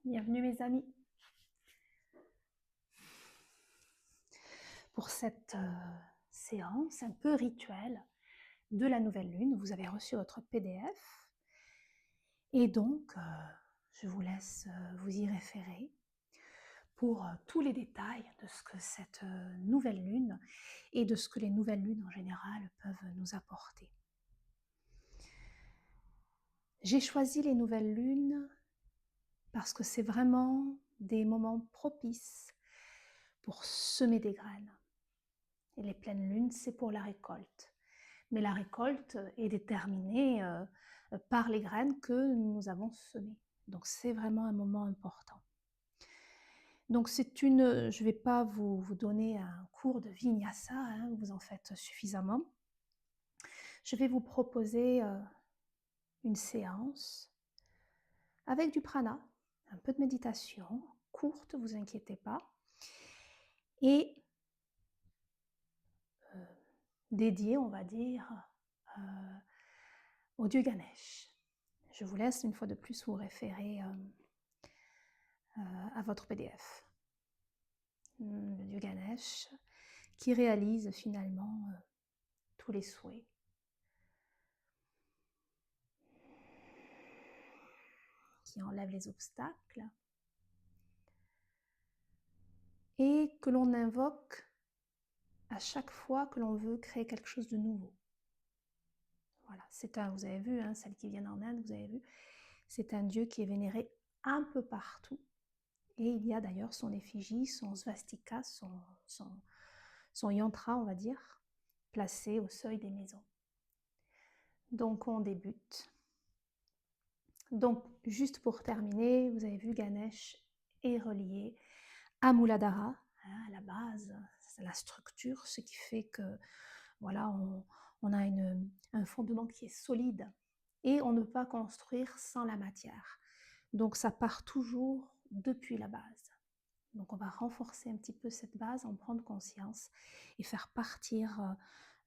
Bienvenue mes amis pour cette séance un peu rituelle de la nouvelle lune. Vous avez reçu votre PDF et donc je vous laisse vous y référer pour tous les détails de ce que cette nouvelle lune et de ce que les nouvelles lunes en général peuvent nous apporter. J'ai choisi les nouvelles lunes parce que c'est vraiment des moments propices pour semer des graines. Et les pleines lunes, c'est pour la récolte. Mais la récolte est déterminée par les graines que nous avons semées. Donc c'est vraiment un moment important. Donc je ne vais pas vous donner un cours de vinyasa, hein, vous en faites suffisamment. Je vais vous proposer une séance avec du prana, un peu de méditation, courte, vous inquiétez pas, et dédiée, on va dire, au dieu Ganesh. Je vous laisse une fois de plus vous référer à votre PDF. Le dieu Ganesh qui réalise finalement tous les souhaits. Qui enlève les obstacles et que l'on invoque à chaque fois que l'on veut créer quelque chose de nouveau. Voilà, vous avez vu, hein, celles qui viennent en Inde, vous avez vu, c'est un dieu qui est vénéré un peu partout. Et il y a d'ailleurs son effigie, son svastika, son yantra, on va dire, placé au seuil des maisons. Donc on débute. Donc juste pour terminer, vous avez vu, Ganesh est relié à Muladhara, hein, à la base, c'est la structure, ce qui fait que voilà, on a un fondement qui est solide et on ne peut pas construire sans la matière. Donc ça part toujours depuis la base. Donc on va renforcer un petit peu cette base, en prendre conscience et faire partir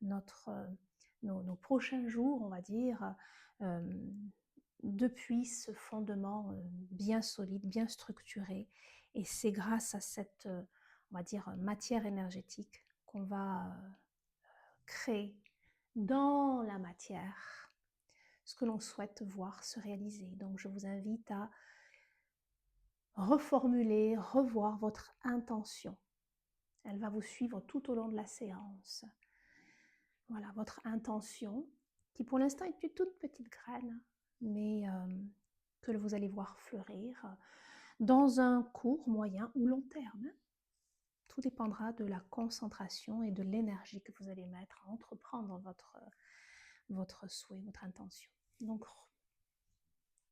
nos prochains jours, on va dire, depuis ce fondement bien solide, bien structuré. Et c'est grâce à cette, on va dire, matière énergétique qu'on va créer dans la matière ce que l'on souhaite voir se réaliser. Donc je vous invite à reformuler, revoir votre intention. Elle va vous suivre tout au long de la séance. Voilà, votre intention, qui pour l'instant est une toute petite graine, mais que vous allez voir fleurir dans un court, moyen ou long terme. Tout dépendra de la concentration et de l'énergie que vous allez mettre à entreprendre votre souhait, votre intention. Donc,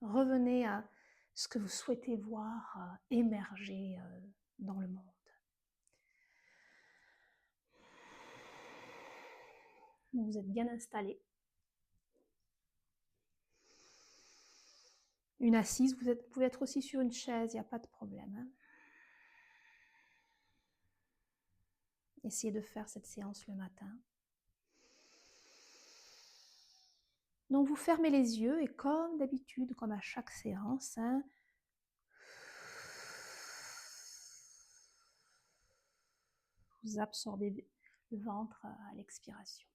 revenez à ce que vous souhaitez voir émerger dans le monde. Vous êtes bien installé. Une assise, vous pouvez être aussi sur une chaise, il n'y a pas de problème. Hein. Essayez de faire cette séance le matin. Donc vous fermez les yeux et comme d'habitude, comme à chaque séance, hein, vous absorbez le ventre à l'expiration.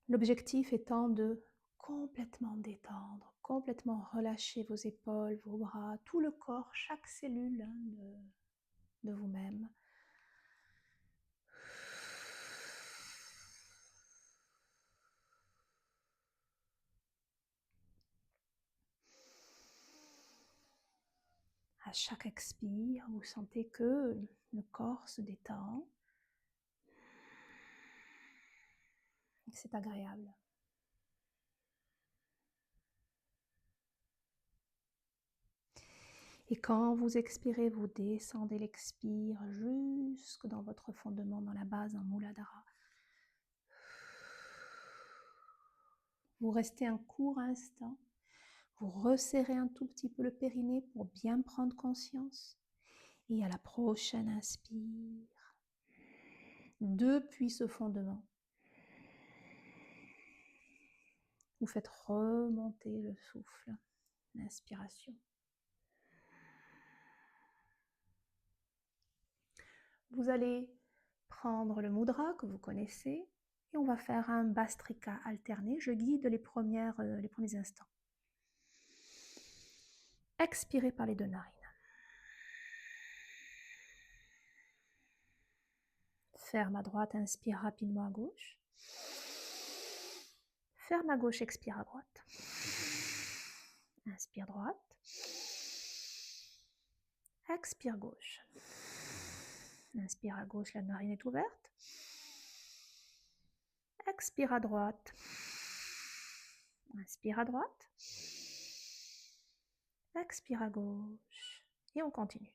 L'objectif étant de complètement détendre, complètement relâcher vos épaules, vos bras, tout le corps, chaque cellule hein, de vous-même. À chaque expire, vous sentez que le corps se détend. C'est agréable. Et quand vous expirez, vous descendez l'expire jusque dans votre fondement, dans la base, en Muladhara. Vous restez un court instant. Vous resserrez un tout petit peu le périnée pour bien prendre conscience. Et à la prochaine inspire, depuis ce fondement, Vous faites remonter le souffle, l'inspiration. Vous allez prendre le mudra que vous connaissez et on va faire un Bhastrika alterné. Je guide les premiers instants. Expirez par les deux narines. Ferme à droite, inspire rapidement à gauche. Ferme à gauche, expire à droite. Inspire droite. Expire gauche. Inspire à gauche, la narine est ouverte. Expire à droite. Inspire à droite. Expire à gauche. Et on continue.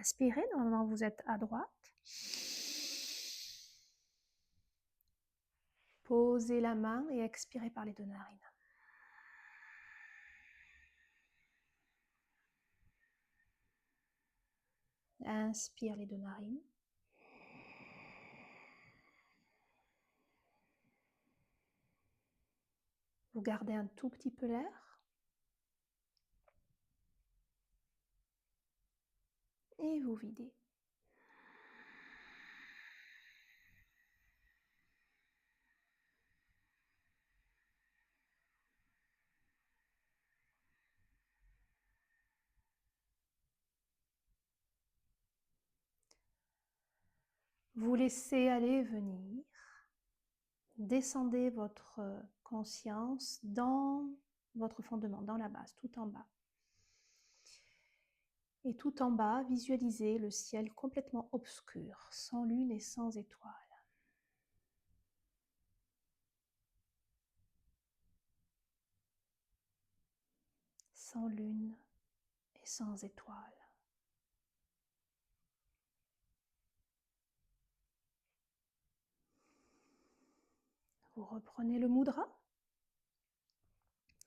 Inspirez, normalement vous êtes à droite. Posez la main et expirez par les deux narines. Inspire les deux narines. Vous gardez un tout petit peu l'air. Et vous videz. Vous laissez aller venir. Descendez votre conscience dans votre fondement, dans la base, tout en bas. Et tout en bas, visualisez le ciel complètement obscur, sans lune et sans étoiles. Sans lune et sans étoiles. Vous reprenez le mudra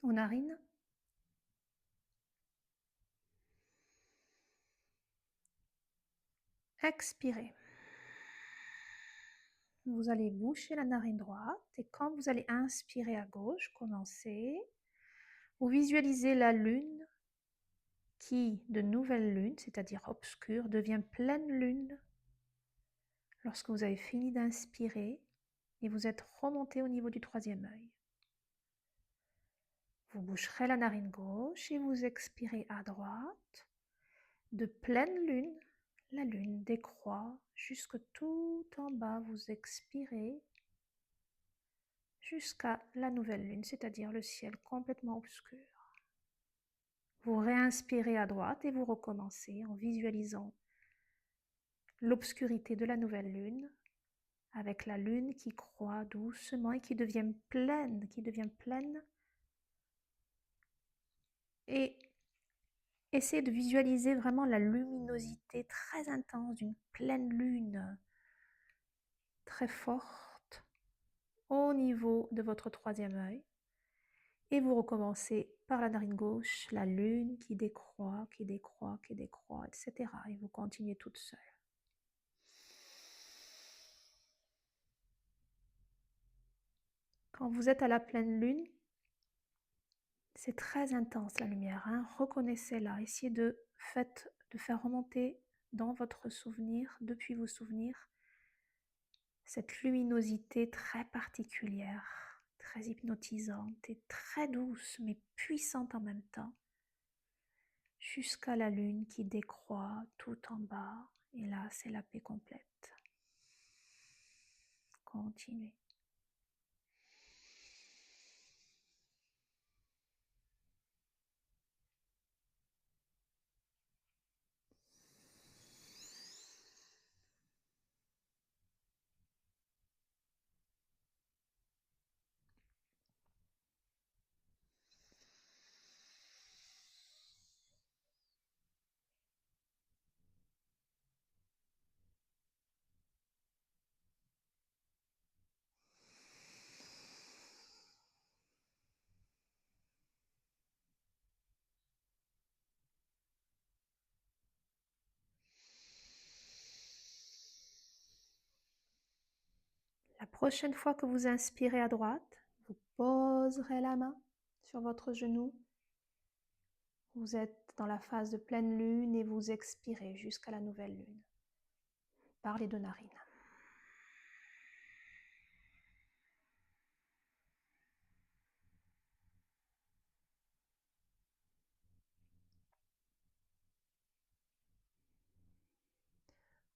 aux narines. Expirez. Vous allez boucher la narine droite et quand vous allez inspirer à gauche, commencez. Vous visualisez la lune qui, de nouvelle lune, c'est-à-dire obscure, devient pleine lune lorsque vous avez fini d'inspirer et vous êtes remonté au niveau du troisième œil. Vous boucherez la narine gauche et vous expirez à droite. De pleine lune, la lune décroît jusque tout en bas. Vous expirez jusqu'à la nouvelle lune, c'est-à-dire le ciel complètement obscur. Vous réinspirez à droite et vous recommencez en visualisant l'obscurité de la nouvelle lune avec la lune qui croît doucement et qui devient pleine, Et essayez de visualiser vraiment la luminosité très intense d'une pleine lune très forte au niveau de votre troisième œil. Et vous recommencez par la narine gauche, la lune qui décroît, etc. Et vous continuez toute seule. Quand vous êtes à la pleine lune, c'est très intense la lumière, hein. Reconnaissez-la, essayez de faire remonter dans votre souvenir, depuis vos souvenirs, cette luminosité très particulière, très hypnotisante et très douce, mais puissante en même temps, jusqu'à la lune qui décroît tout en bas, et là c'est la paix complète. Continuez. La prochaine fois que vous inspirez à droite, vous poserez la main sur votre genou. Vous êtes dans la phase de pleine lune et vous expirez jusqu'à la nouvelle lune par les deux narines.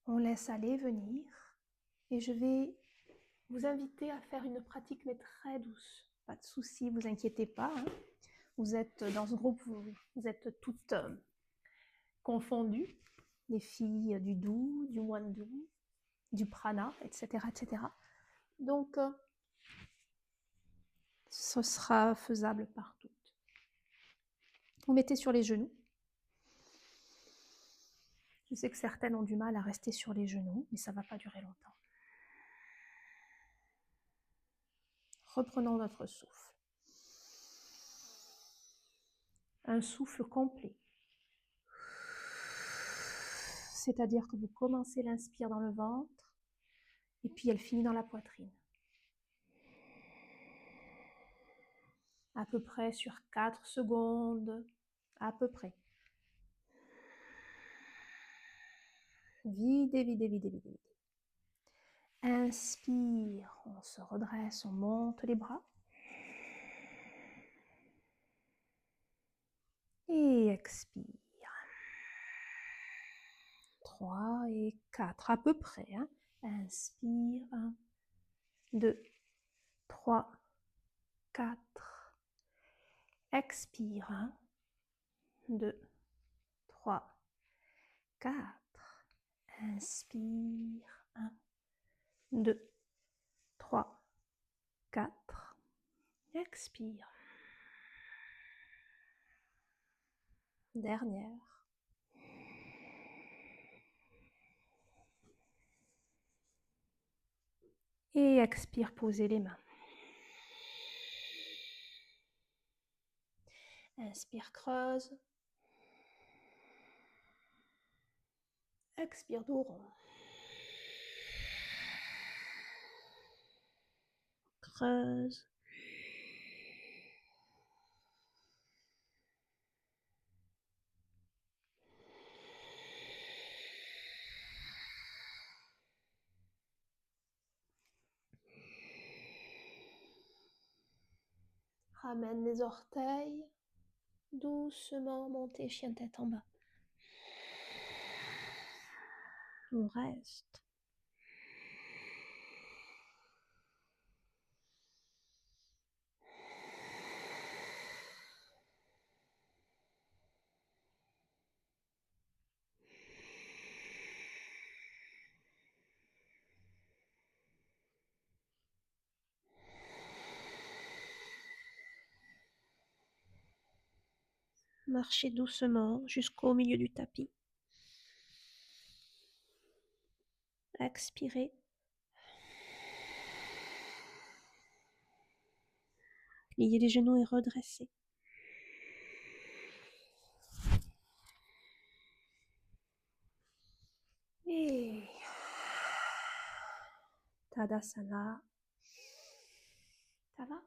On laisse aller, venir, et je vais vous inviter à faire une pratique mais très douce. Pas de souci, vous inquiétez pas. Hein. Vous êtes dans ce groupe, vous êtes toutes confondues, les filles du doux, du moine doux, du prana, etc. etc. Donc, ce sera faisable par toutes. Vous mettez sur les genoux. Je sais que certaines ont du mal à rester sur les genoux, mais ça ne va pas durer longtemps. Reprenons notre souffle. Un souffle complet. C'est-à-dire que vous commencez l'inspire dans le ventre et puis elle finit dans la poitrine. À peu près sur 4 secondes, à peu près. Videz, videz, videz, videz, videz. Inspire, on se redresse, on monte les bras. Et expire. 3 et 4, à peu près. Hein. Inspire, 1, 2, 3, 4. Expire, 1, 2, 3, 4. Inspire, 1, 2, 3, 4. Expire. Dernière. Et expire, posez les mains. Inspire, creuse. Expire, dos rond. Creuse. Ramène les orteils. Doucement, montez, chien tête en bas. On reste. Marchez doucement jusqu'au milieu du tapis. Expirez. Pliez les genoux et redressez. Et Tadasana. Ça va?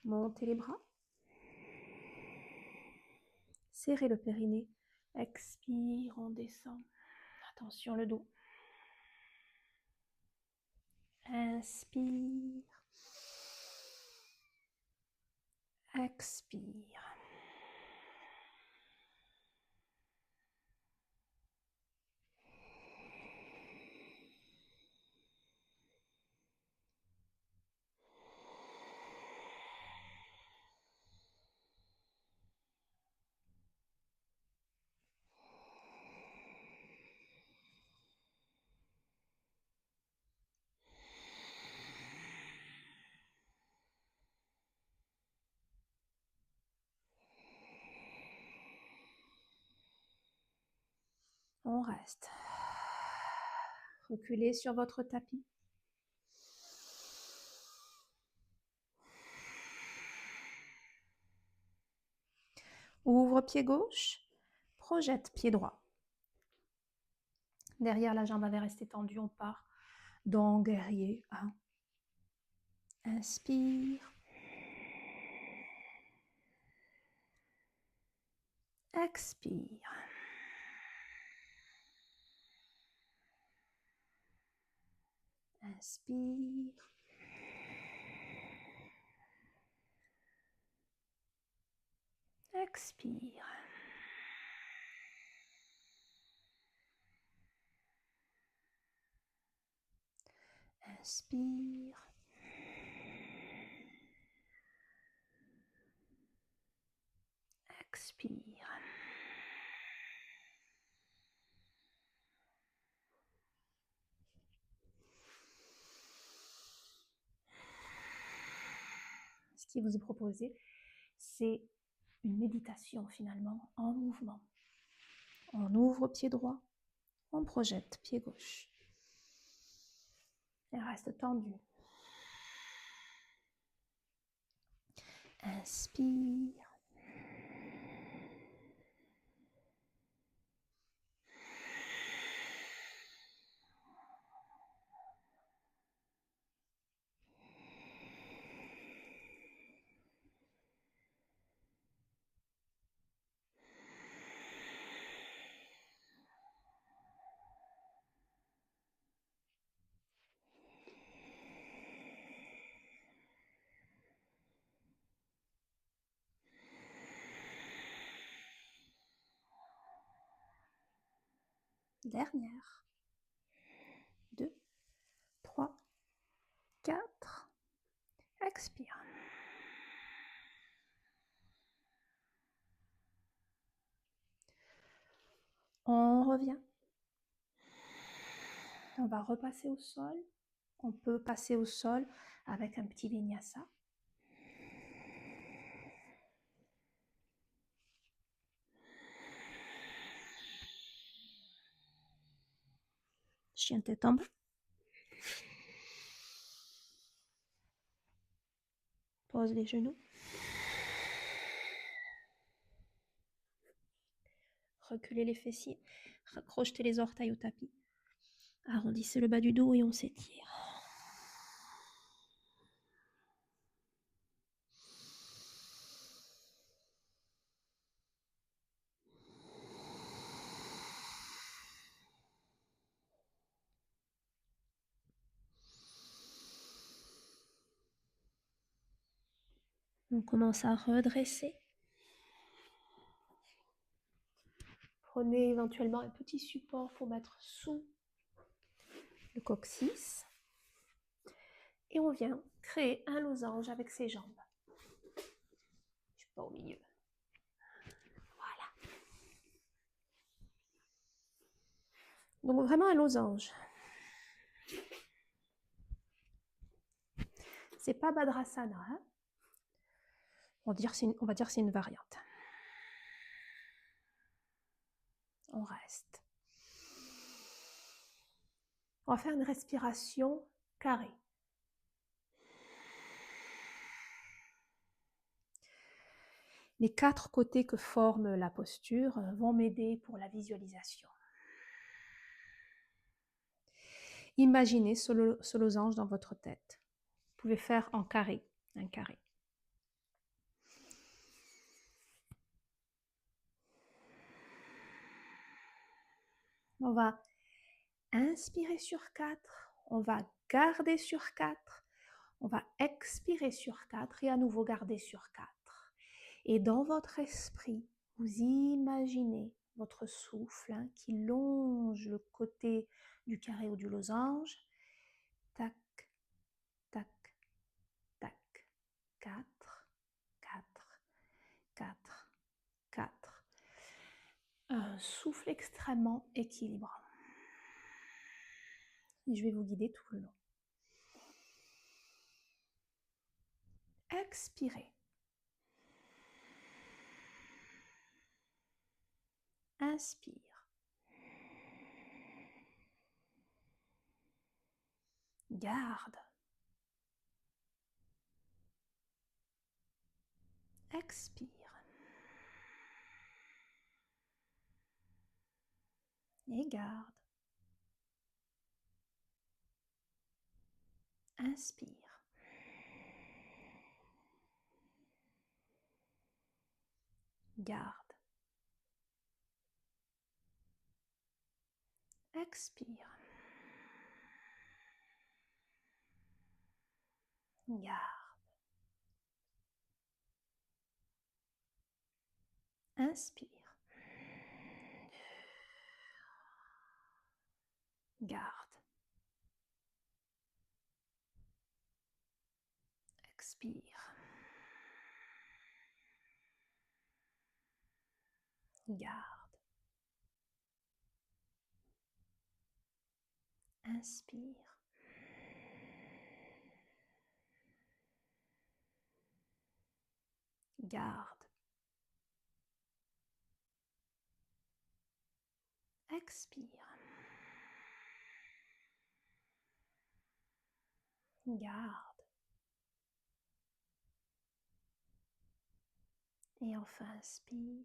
Montez les bras. Serrez le périnée. Expire, on descend. Attention le dos. Inspire. Expire. On reste. Reculez sur votre tapis. Ouvre pied gauche, projette pied droit. Derrière, la jambe va rester tendue. On part dans guerrier 1. Inspire. Expire. Inspire. Expire. Inspire. Expire. Ce qui vous est proposé, c'est une méditation finalement en mouvement. On ouvre pied droit, on projette pied gauche. Et reste tendu. Inspire. Dernière. 2, 3, 4. Expire. On revient. On va repasser au sol. On peut passer au sol avec un petit vinyasa. Chien tête en bas. Pose les genoux. Reculez les fessiers. Crochetez les orteils au tapis. Arrondissez le bas du dos et on s'étire. On commence à redresser. Prenez éventuellement un petit support pour mettre sous le coccyx. Et on vient créer un losange avec ses jambes. Je ne suis pas au milieu. Voilà. Donc vraiment un losange. C'est pas Badrasana. Hein, on va dire que c'est une variante. On reste. On va faire une respiration carrée. Les 4 côtés que forme la posture vont m'aider pour la visualisation. Imaginez ce losange dans votre tête. Vous pouvez faire en carré, un carré. On va inspirer sur 4, on va garder sur 4, on va expirer sur 4 et à nouveau garder sur 4. Et dans votre esprit, vous imaginez votre souffle qui longe le côté du carré ou du losange. Tac, tac, tac. 4, 4, 4, 4. Un souffle extrêmement équilibrant. Et je vais vous guider tout le long. Expirez. Inspire. Garde. Expire. Et garde. Inspire. Garde. Expire. Garde. Inspire. Garde. Expire. Garde. Inspire. Garde. Expire. Garde. Et enfin, inspire.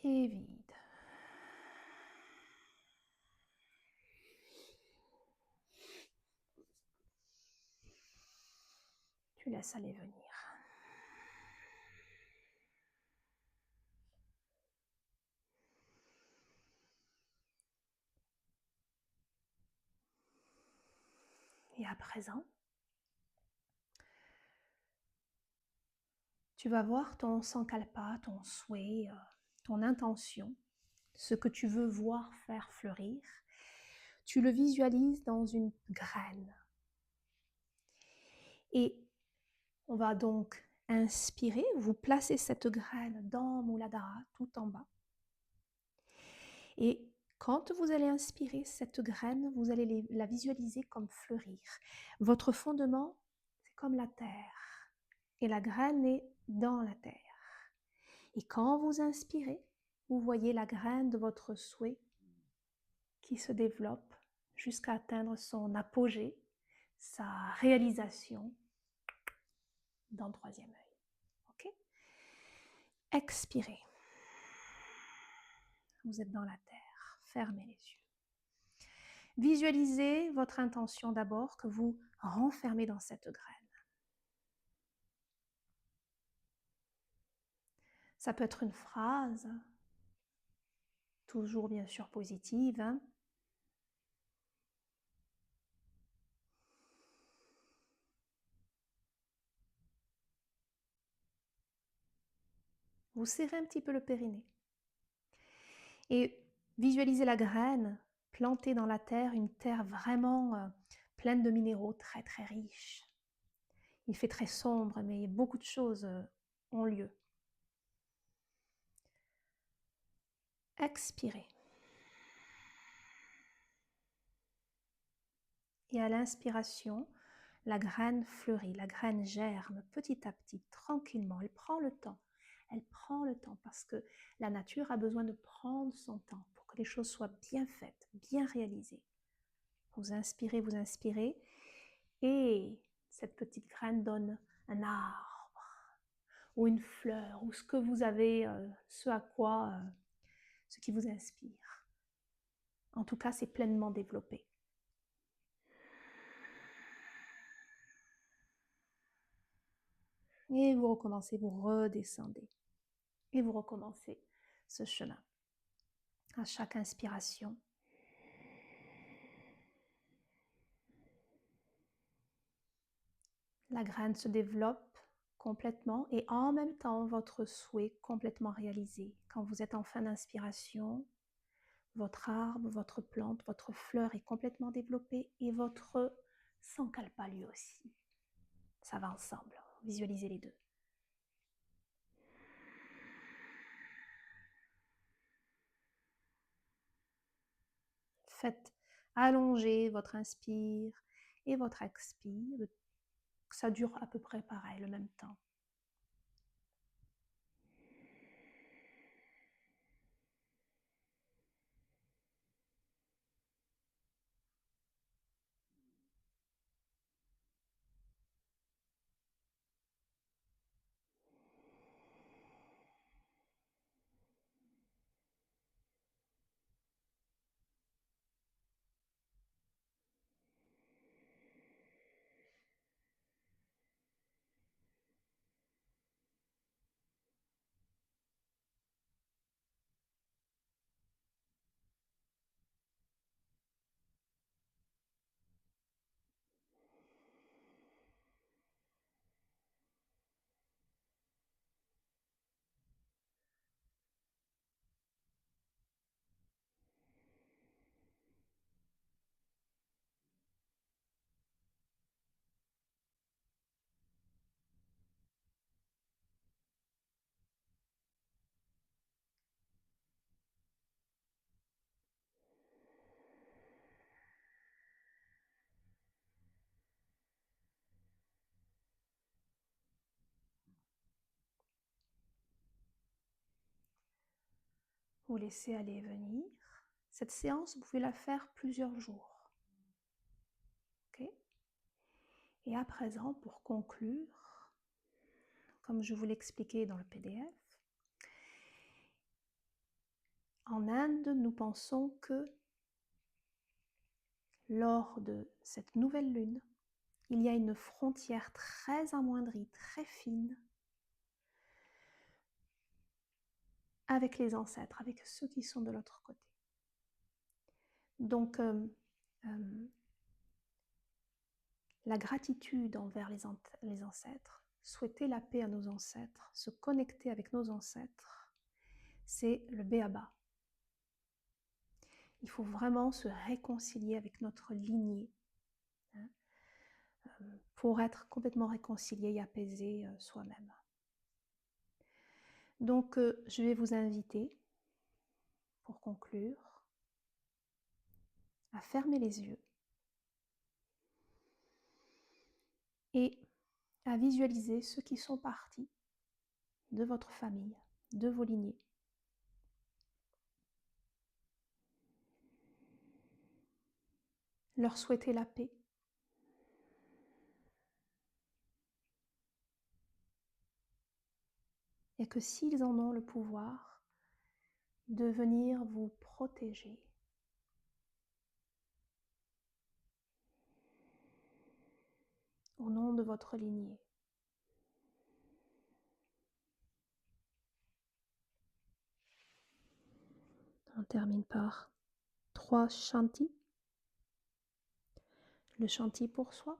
Et vide. Tu laisses aller venir. Et à présent, tu vas voir ton sankalpa, ton souhait, ton intention, ce que tu veux voir faire fleurir. Tu le visualises dans une graine. Et on va donc inspirer, vous placez cette graine dans Muladhara, tout en bas. Et quand vous allez inspirer cette graine, vous allez la visualiser comme fleurir. Votre fondement, c'est comme la terre. Et la graine est dans la terre. Et quand vous inspirez, vous voyez la graine de votre souhait qui se développe jusqu'à atteindre son apogée, sa réalisation dans le troisième œil. Ok? Expirez. Vous êtes dans la terre. Fermez les yeux. Visualisez votre intention d'abord que vous renfermez dans cette graine. Ça peut être une phrase, toujours bien sûr positive. Vous serrez un petit peu le périnée. Et visualisez la graine plantée dans la terre, une terre vraiment pleine de minéraux, très très riche. Il fait très sombre, mais beaucoup de choses ont lieu. Expirez. Et à l'inspiration, la graine fleurit, la graine germe petit à petit, tranquillement. Elle prend le temps. Elle prend le temps parce que la nature a besoin de prendre son temps pour que les choses soient bien faites, bien réalisées. Vous inspirez et cette petite graine donne un arbre ou une fleur ou ce que vous avez, ce qui vous inspire. En tout cas, c'est pleinement développé. Et vous recommencez, vous redescendez. Et vous recommencez ce chemin. À chaque inspiration, la graine se développe complètement et en même temps, votre souhait complètement réalisé. Quand vous êtes en fin d'inspiration, votre arbre, votre plante, votre fleur est complètement développée et votre sankalpa lui aussi. Ça va ensemble. Visualisez les deux. Faites allonger votre inspire et votre expire. Ça dure à peu près pareil, le même temps. Vous laissez aller et venir. Cette séance, vous pouvez la faire plusieurs jours. Okay? Et à présent, pour conclure, comme je vous l'expliquais dans le PDF, en Inde, nous pensons que lors de cette nouvelle lune, il y a une frontière très amoindrie, très fine, avec les ancêtres, avec ceux qui sont de l'autre côté. Donc, la gratitude envers les ancêtres, souhaiter la paix à nos ancêtres, se connecter avec nos ancêtres, c'est le b.a.-ba. Il faut vraiment se réconcilier avec notre lignée, hein, pour être complètement réconcilié et apaisé soi-même. Donc, je vais vous inviter, pour conclure, à fermer les yeux et à visualiser ceux qui sont partis de votre famille, de vos lignées. Leur souhaiter la paix. Et que s'ils en ont le pouvoir, de venir vous protéger. Au nom de votre lignée. On termine par 3 shanti. Le shanti pour soi,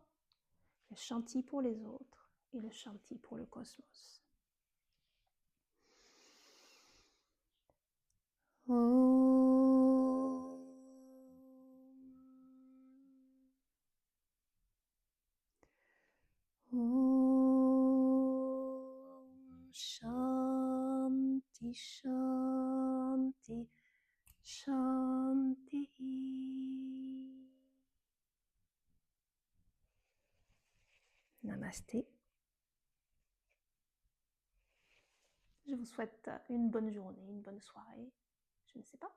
le shanti pour les autres et le shanti pour le cosmos. Om. Om. Shanti, shanti, shanti. Namasté. Je vous souhaite une bonne journée, une bonne soirée. Je ne sais pas.